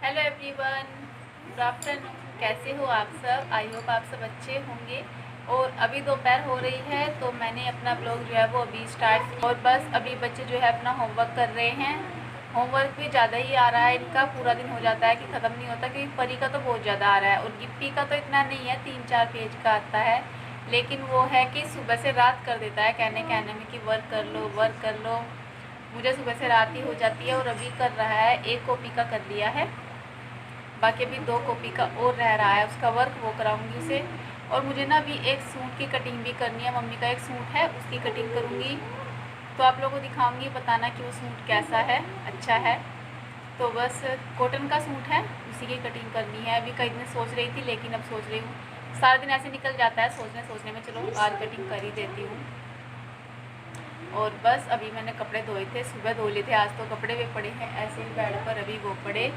Hello everyone, good afternoon. कैसे हो आप सब? आई होप आप सब अच्छे होंगे। और अभी दोपहर हो रही है तो मैंने अपना ब्लॉग जो है वो अभी स्टार्ट किया और बस अभी बच्चे जो है अपना होमवर्क कर रहे हैं। होमवर्क भी ज़्यादा ही आ रहा है इनका, पूरा दिन हो जाता है कि ख़त्म नहीं होता, क्योंकि परी का तो बहुत ज़्यादा आ रहा है और गिप्पी का तो इतना नहीं है, 3-4 पेज का आता है। लेकिन वो है कि सुबह से रात कर देता है कहने कहने में कि वर्क कर लो वर्क कर लो। मुझे सुबह से रात ही हो जाती है और अभी कर रहा है, 1 कॉपी का कर लिया है, बाकी अभी 2 कॉपी का और रह रहा है उसका वर्क, वो कराऊंगी उसे। और मुझे ना अभी एक सूट की कटिंग भी करनी है, मम्मी का एक सूट है उसकी कटिंग करूँगी, तो आप लोगों को दिखाऊंगी, बताना कि वो सूट कैसा है, अच्छा है। तो बस कॉटन का सूट है, उसी की कटिंग करनी है। अभी कई दिन सोच रही थी लेकिन अब सोच रही हूँ सारा दिन ऐसे निकल जाता है सोचने सोचने में, चलो आज कटिंग कर ही देती हूँ। और बस अभी मैंने कपड़े धोए थे, सुबह धो लिए थे, आज तो कपड़े भी पड़े हैं ऐसे ही बेड पर, अभी वो पड़े,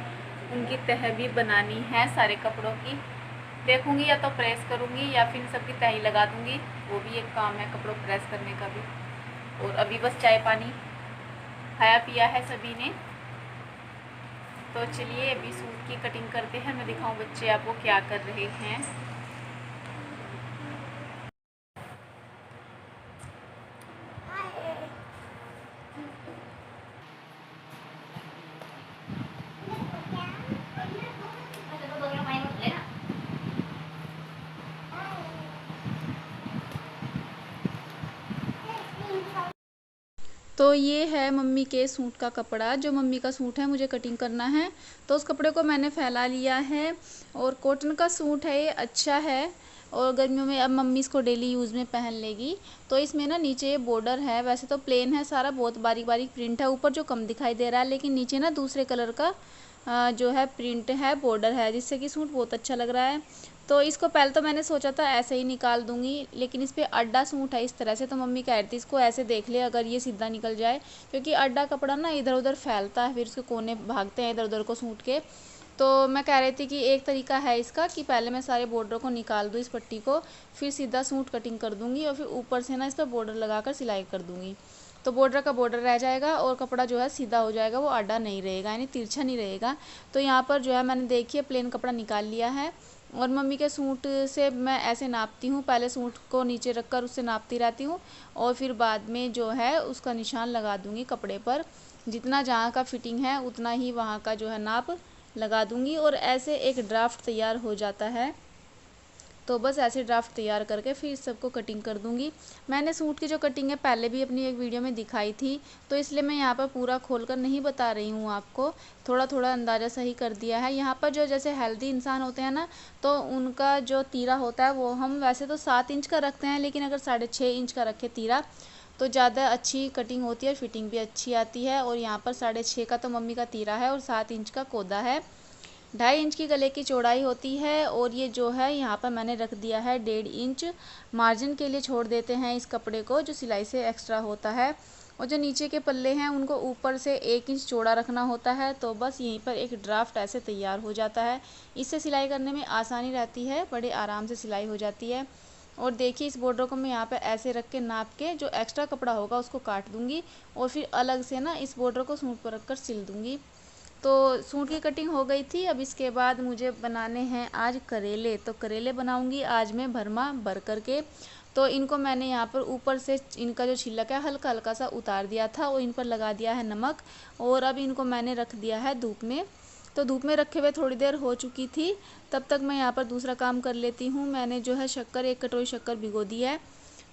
उनकी तह भी बनानी है सारे कपड़ों की। देखूंगी या तो प्रेस करूंगी या फिर सबकी तह ही लगा दूंगी, वो भी एक काम है कपड़ों प्रेस करने का भी। और अभी बस चाय पानी खाया पिया है सभी ने। तो चलिए अभी सूट की कटिंग करते हैं, मैं दिखाऊं बच्चे आपको क्या कर रहे हैं। तो ये है मम्मी के सूट का कपड़ा, जो मम्मी का सूट है मुझे कटिंग करना है, तो उस कपड़े को मैंने फैला लिया है। और कॉटन का सूट है ये, अच्छा है और गर्मियों में अब मम्मी इसको डेली यूज़ में पहन लेगी। तो इसमें ना नीचे ये बॉर्डर है, वैसे तो प्लेन है सारा, बहुत बारीक बारीक प्रिंट है, ऊपर जो कम दिखाई दे रहा है, लेकिन नीचे ना दूसरे कलर का जो है प्रिंट है, बॉर्डर है, जिससे कि सूट बहुत अच्छा लग रहा है। तो इसको पहले तो मैंने सोचा था ऐसे ही निकाल दूंगी, लेकिन इस पर अड्डा सूट है इस तरह से, तो मम्मी कह रही थी इसको ऐसे देख ले अगर ये सीधा निकल जाए, क्योंकि अड्डा कपड़ा ना इधर उधर फैलता है, फिर उसके कोने भागते हैं इधर उधर को सूट के। तो मैं कह रही थी कि एक तरीका है इसका कि पहले मैं सारे बॉर्डर को निकाल दूँ इस पट्टी को, फिर सीधा सूट कटिंग कर दूंगी और फिर ऊपर से ना इस पर बॉर्डर लगाकर सिलाई कर दूंगी, तो बॉर्डर का बॉर्डर रह जाएगा और कपड़ा जो है सीधा हो जाएगा, वो आडा नहीं रहेगा, यानी तिरछा नहीं रहेगा। तो यहाँ पर जो है मैंने देखिए प्लेन कपड़ा निकाल लिया है और मम्मी के सूट से मैं ऐसे नापती हूँ, पहले सूट को नीचे रखकर उससे नापती रहती हूँ और फिर बाद में जो है उसका निशान लगा दूँगी कपड़े पर, जितना जहाँ का फिटिंग है उतना ही वहाँ का जो है नाप लगा दूँगी और ऐसे एक ड्राफ्ट तैयार हो जाता है। तो बस ऐसे ड्राफ्ट तैयार करके फिर सबको कटिंग कर दूंगी। मैंने सूट की जो कटिंग है पहले भी अपनी एक वीडियो में दिखाई थी, तो इसलिए मैं यहाँ पर पूरा खोलकर नहीं बता रही हूँ आपको, थोड़ा थोड़ा अंदाज़ा सही कर दिया है। यहाँ पर जो जैसे हेल्दी इंसान होते हैं ना, तो उनका जो तीरा होता है वो हम वैसे तो 7 इंच का रखते हैं, लेकिन अगर 6.5 इंच का रखे तीरा तो ज़्यादा अच्छी कटिंग होती है, फिटिंग भी अच्छी आती है। और यहाँ पर 6.5 का तो मम्मी का तीरा है और 7 इंच का कोदा है, 2.5 इंच की गले की चौड़ाई होती है। और ये जो है यहाँ पर मैंने रख दिया है 1.5 इंच, मार्जिन के लिए छोड़ देते हैं इस कपड़े को, जो सिलाई से एक्स्ट्रा होता है। और जो नीचे के पल्ले हैं उनको ऊपर से 1 इंच चौड़ा रखना होता है। तो बस यहीं पर एक ड्राफ्ट ऐसे तैयार हो जाता है, इससे सिलाई करने में आसानी रहती है, बड़े आराम से सिलाई हो जाती है। और देखिए इस बॉर्डर को मैं यहाँ पे ऐसे रख के नाप के जो एक्स्ट्रा कपड़ा होगा उसको काट दूंगी और फिर अलग से ना इस बॉर्डर को सूट पर रख कर सिल दूंगी। तो सूट की कटिंग हो गई थी। अब इसके बाद मुझे बनाने हैं आज करेले, तो करेले बनाऊंगी आज मैं भरमा भर करके। तो इनको मैंने यहाँ पर ऊपर से इनका जो छिलक है हल्का हल्का सा उतार दिया था और इन पर लगा दिया है नमक, और अब इनको मैंने रख दिया है धूप में। तो धूप में रखे हुए थोड़ी देर हो चुकी थी, तब तक मैं यहाँ पर दूसरा काम कर लेती हूँ। मैंने जो है शक्कर, 1 कटोरी शक्कर भिगो दी है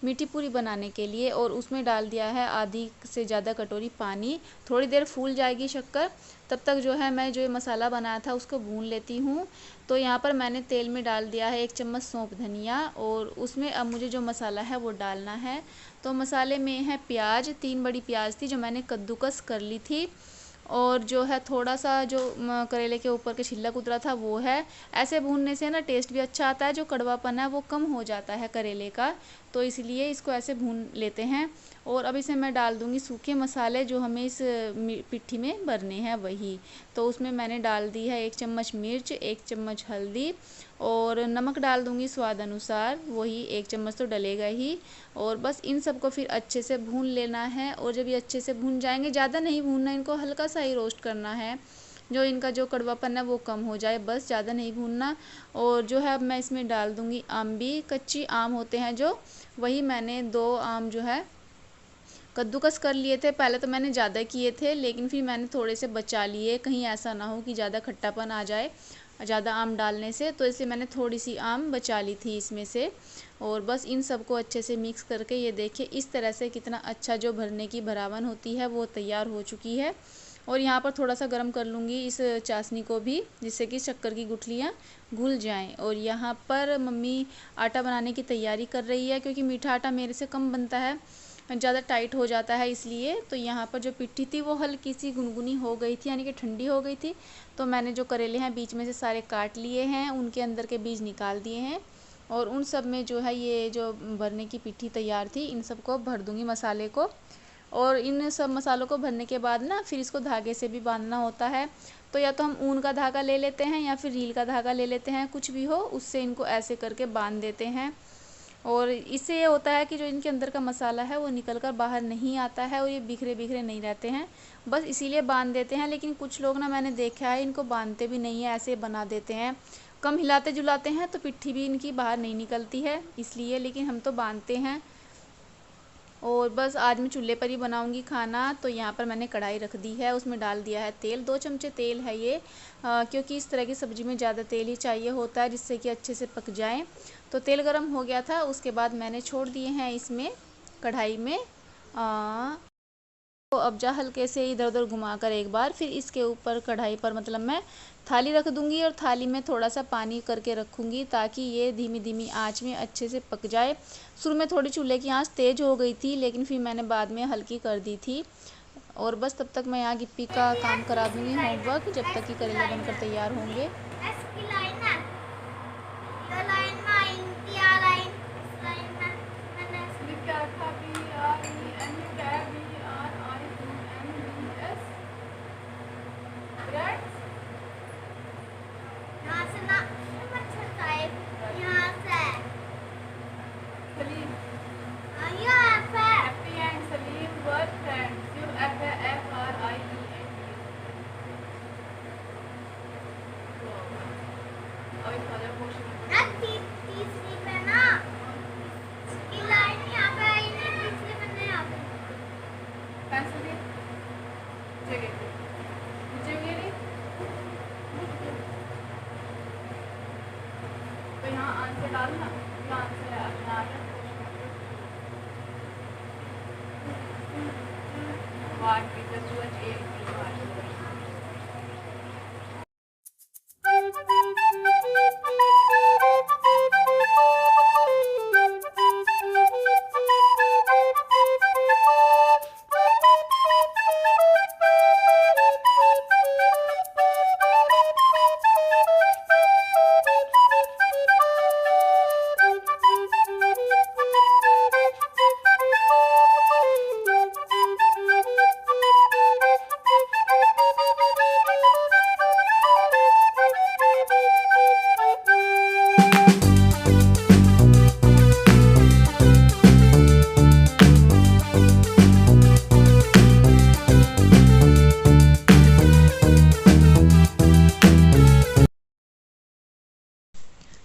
मीठी पूरी बनाने के लिए, और उसमें डाल दिया है आधी से ज़्यादा कटोरी पानी। थोड़ी देर फूल जाएगी शक्कर, तब तक जो है मैं जो ये मसाला बनाया था उसको भून लेती हूँ। तो यहाँ पर मैंने तेल में डाल दिया है 1 चम्मच सौंफ धनिया, और उसमें अब मुझे जो मसाला है वो डालना है। तो मसाले में है प्याज, 3 बड़ी प्याज थी जो मैंने कद्दूकस कर ली थी, और जो है थोड़ा सा जो करेले के ऊपर के छिलक उतरा था वो है। ऐसे भूनने से ना टेस्ट भी अच्छा आता है, जो कड़वापन है वो कम हो जाता है करेले का, तो इसलिए इसको ऐसे भून लेते हैं। और अब इसे मैं डाल दूंगी सूखे मसाले जो हमें इस पिट्ठी में भरने हैं वही। तो उसमें मैंने डाल दी है 1 चम्मच मिर्च, 1 चम्मच हल्दी, और नमक डाल दूंगी स्वाद अनुसार, वही 1 चम्मच तो डलेगा ही। और बस इन सबको फिर अच्छे से भून लेना है, और जब ये अच्छे से भून जाएंगे, ज़्यादा नहीं भूनना इनको, हल्का सा ही रोस्ट करना है, जो इनका जो कड़वापन है वो कम हो जाए, बस ज़्यादा नहीं भूनना। और जो है अब मैं इसमें डाल दूँगी आम कच्ची आम होते हैं जो, वही मैंने 2 आम जो है कद्दूकस कर लिए थे। पहले तो मैंने ज़्यादा किए थे, लेकिन फिर मैंने थोड़े से बचा लिए, कहीं ऐसा ना हो कि ज़्यादा खट्टापन आ जाए ज़्यादा आम डालने से, तो इसलिए मैंने थोड़ी सी आम बचा ली थी इसमें से। और बस इन सबको अच्छे से मिक्स करके ये देखिए इस तरह से कितना अच्छा जो भरने की भरावन होती है वो तैयार हो चुकी है। और यहाँ पर थोड़ा सा गर्म कर लूँगी इस चाशनी को भी, जिससे कि शक्कर की गुठलियाँ घुल जाएं। और यहाँ पर मम्मी आटा बनाने की तैयारी कर रही है, क्योंकि मीठा आटा मेरे से कम बनता है, ज़्यादा टाइट हो जाता है इसलिए। तो यहाँ पर जो पिट्ठी थी वो हल्की सी गुनगुनी हो गई थी, यानी कि ठंडी हो गई थी। तो मैंने जो करेले हैं बीच में से सारे काट लिए हैं, उनके अंदर के बीज निकाल दिए हैं। और उन सब में जो है ये जो भरने की पिट्ठी तैयार थी, इन सबको भर दूँगी मसाले को। और इन सब मसालों को भरने के बाद ना फिर इसको धागे से भी बांधना होता है। तो या तो हम ऊन का धागा ले लेते हैं या फिर रील का धागा ले लेते हैं, कुछ भी हो, उससे इनको ऐसे करके बांध देते हैं। और इससे ये होता है कि जो इनके अंदर का मसाला है वो निकल कर बाहर नहीं आता है और ये बिखरे बिखरे नहीं रहते हैं, बस इसीलिए बांध देते हैं। लेकिन कुछ लोग ना मैंने देखा है इनको बांधते भी नहीं है, ऐसे बना देते हैं, कम हिलाते जुलाते हैं तो पिट्ठी भी इनकी बाहर नहीं निकलती है इसलिए, लेकिन हम तो बांधते हैं। और बस आज मैं चूल्हे पर ही बनाऊंगी खाना। तो यहाँ पर मैंने कढ़ाई रख दी है, उसमें डाल दिया है तेल, 2 चमचे तेल है ये, क्योंकि इस तरह की सब्ज़ी में ज़्यादा तेल ही चाहिए होता है जिससे कि अच्छे से पक जाए। तो तेल गरम हो गया था, उसके बाद मैंने छोड़ दिए हैं इसमें कढ़ाई में तो अब जा हल्के से इधर उधर घुमाकर एक बार, फिर इसके ऊपर कढ़ाई पर मतलब मैं थाली रख दूंगी और थाली में थोड़ा सा पानी करके रखूंगी ताकि ये धीमी धीमी आंच में अच्छे से पक जाए। शुरू में थोड़ी चूल्हे की आंच तेज़ हो गई थी, लेकिन फिर मैंने बाद में हल्की कर दी थी। और बस तब तक मैं यहाँ गिप्पी का काम करा दूंगी, होमवर्क, जब तक कि करेले बनकर तैयार होंगे। तो यहाँ आंसर डालना, यहाँ आंसर है अपना वाट मीटर सूरज एक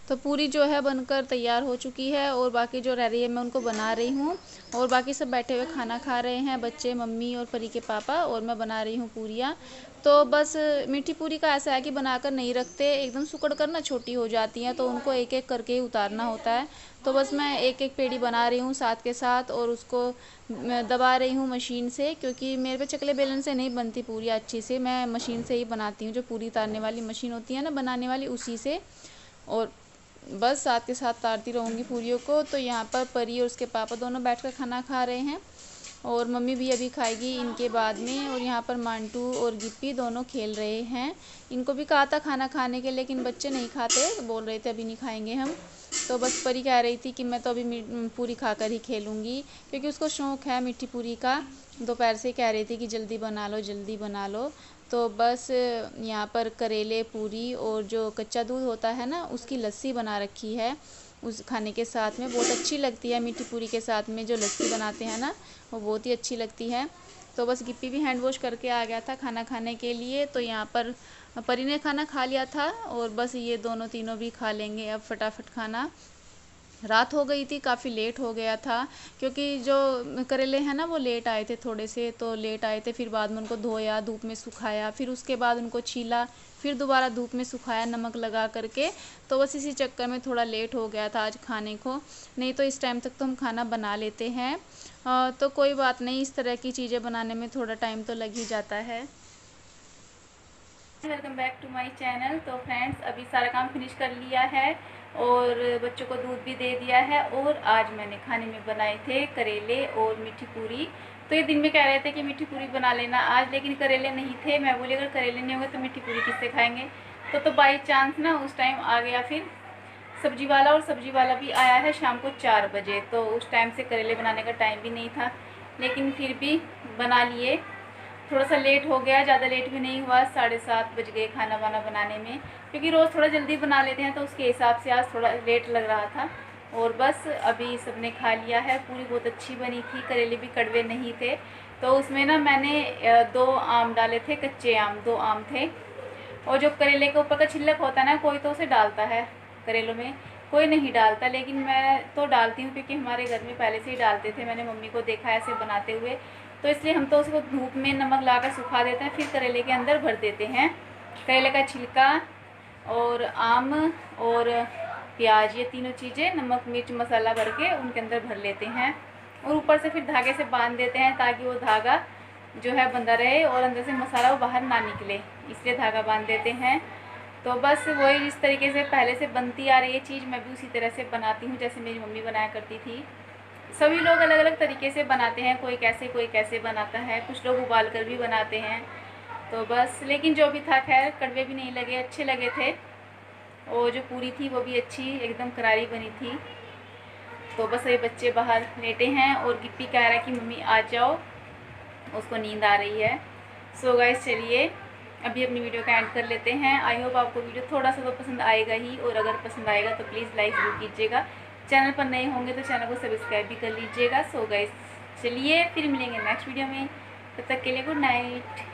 तो पूरी जो है बनकर तैयार हो चुकी है और बाकी जो रह रही है मैं उनको बना रही हूँ। और बाकी सब बैठे हुए खाना खा रहे हैं, बच्चे, मम्मी और परी के पापा, और मैं बना रही हूँ पूरियाँ। तो बस मीठी पूरी का ऐसा है कि बनाकर नहीं रखते, एकदम सुकड़ कर ना छोटी हो जाती हैं, तो उनको एक एक करके ही उतारना होता है। तो बस मैं एक एक पेड़ी बना रही हूँ साथ के साथ और उसको दबा रही हूँ मशीन से, क्योंकि मेरे पे चकले बेलन से नहीं बनती पूरी अच्छी से, मैं मशीन से ही बनाती हूँ, जो पूरी उतारने वाली मशीन होती है ना बनाने वाली, उसी से। और बस साथ के साथ तारती रहूँगी पूरियों को। तो यहाँ पर परी और उसके पापा दोनों बैठकर खाना खा रहे हैं और मम्मी भी अभी खाएगी इनके बाद में। और यहाँ पर मांटू और गिप्पी दोनों खेल रहे हैं। इनको भी कहा था खाना खाने के, लेकिन बच्चे नहीं खाते, तो बोल रहे थे अभी नहीं खाएंगे हम। तो बस परी कह रही थी कि मैं तो अभी पूरी खाकर ही खेलूँगी, क्योंकि उसको शौक़ है मीठी पूरी का। दोपहर से कह रही थी कि जल्दी बना लो, जल्दी बना लो। तो बस यहाँ पर करेले, पूरी और जो कच्चा दूध होता है ना, उसकी लस्सी बना रखी है उस खाने के साथ में। बहुत अच्छी लगती है मीठी पूरी के साथ में, जो लस्सी बनाते हैं ना, वो बहुत ही अच्छी लगती है। तो बस गिप्पी भी हैंड वॉश करके आ गया था खाना खाने के लिए। तो यहाँ पर परी ने खाना खा लिया था और बस ये दोनों तीनों भी खा लेंगे अब फटाफट खाना। रात हो गई थी, काफ़ी लेट हो गया था क्योंकि जो करेले हैं ना वो लेट आए थे थोड़े से, तो लेट आए थे। फिर बाद में उनको धोया, धूप में सुखाया, फिर उसके बाद उनको छीला, फिर दोबारा धूप में सुखाया नमक लगा करके। तो बस इसी चक्कर में थोड़ा लेट हो गया था आज खाने को, नहीं तो इस टाइम तक तो हम खाना बना लेते हैं। तो कोई बात नहीं, इस तरह की चीज़ें बनाने में थोड़ा टाइम तो लग ही जाता है। Welcome back to my channel. तो फ्रेंड्स, अभी सारा काम फिनिश कर लिया है और बच्चों को दूध भी दे दिया है। और आज मैंने खाने में बनाए थे करेले और मीठी पूरी। तो ये दिन में कह रहे थे कि मीठी पूरी बना लेना आज, लेकिन करेले नहीं थे। मैं बोली अगर करेले नहीं होंगे तो मीठी पूरी किससे खाएंगे। तो बाई चांस ना उस टाइम आ गया फिर सब्जी वाला, और सब्जी वाला भी आया है शाम को 4 बजे। तो उस टाइम से करेले बनाने का टाइम भी नहीं था, लेकिन फिर भी बना लिए। थोड़ा सा लेट हो गया, ज़्यादा लेट भी नहीं हुआ, 7:30 बज गए खाना वाना बनाने में, क्योंकि रोज़ थोड़ा जल्दी बना लेते हैं तो उसके हिसाब से आज थोड़ा लेट लग रहा था। और बस अभी सबने खा लिया है। पूरी बहुत अच्छी बनी थी, करेले भी कड़वे नहीं थे। तो उसमें ना मैंने 2 आम डाले थे, कच्चे आम 2 आम थे। और जो करेले के ऊपर का छिलक होता है ना, कोई तो उसे डालता है करेलों में, कोई नहीं डालता, लेकिन मैं तो डालती हूँ क्योंकि हमारे घर में पहले से ही डालते थे। मैंने मम्मी को देखा ऐसे बनाते हुए, तो इसलिए हम तो उसको धूप में नमक लगाकर सुखा देते हैं, फिर करेले के अंदर भर देते हैं। करेले का छिलका और आम और प्याज, ये तीनों चीज़ें नमक मिर्च मसाला भर के उनके अंदर भर लेते हैं। और ऊपर से फिर धागे से बांध देते हैं ताकि वो धागा जो है बंधा रहे और अंदर से मसाला वो बाहर ना निकले, इसलिए धागा बांध देते हैं। तो बस वही जिस तरीके से पहले से बनती आ रही है चीज़, मैं भी उसी तरह से बनाती हूँ जैसे मेरी मम्मी बनाया करती थी। सभी लोग अलग अलग तरीके से बनाते हैं, कोई कैसे बनाता है, कुछ लोग उबाल कर भी बनाते हैं। तो बस, लेकिन जो भी था खैर, कड़वे भी नहीं लगे, अच्छे लगे थे। और जो पूरी थी वो भी अच्छी एकदम करारी बनी थी। तो बस ये बच्चे बाहर लेटे हैं और गिप्पी कह रहा है कि मम्मी आ जाओ, उसको नींद आ रही है। सो गाइस, चलिए अभी अपनी वीडियो का एंड कर लेते हैं। आई होप आपको वीडियो थोड़ा सा तो पसंद आएगा ही, और अगर पसंद आएगा तो प्लीज़ लाइक ज़रूर कीजिएगा। चैनल पर नए होंगे तो चैनल को सब्सक्राइब भी कर लीजिएगा। सो गाइस, चलिए फिर मिलेंगे नेक्स्ट वीडियो में, तब तक के लिए गुड नाइट।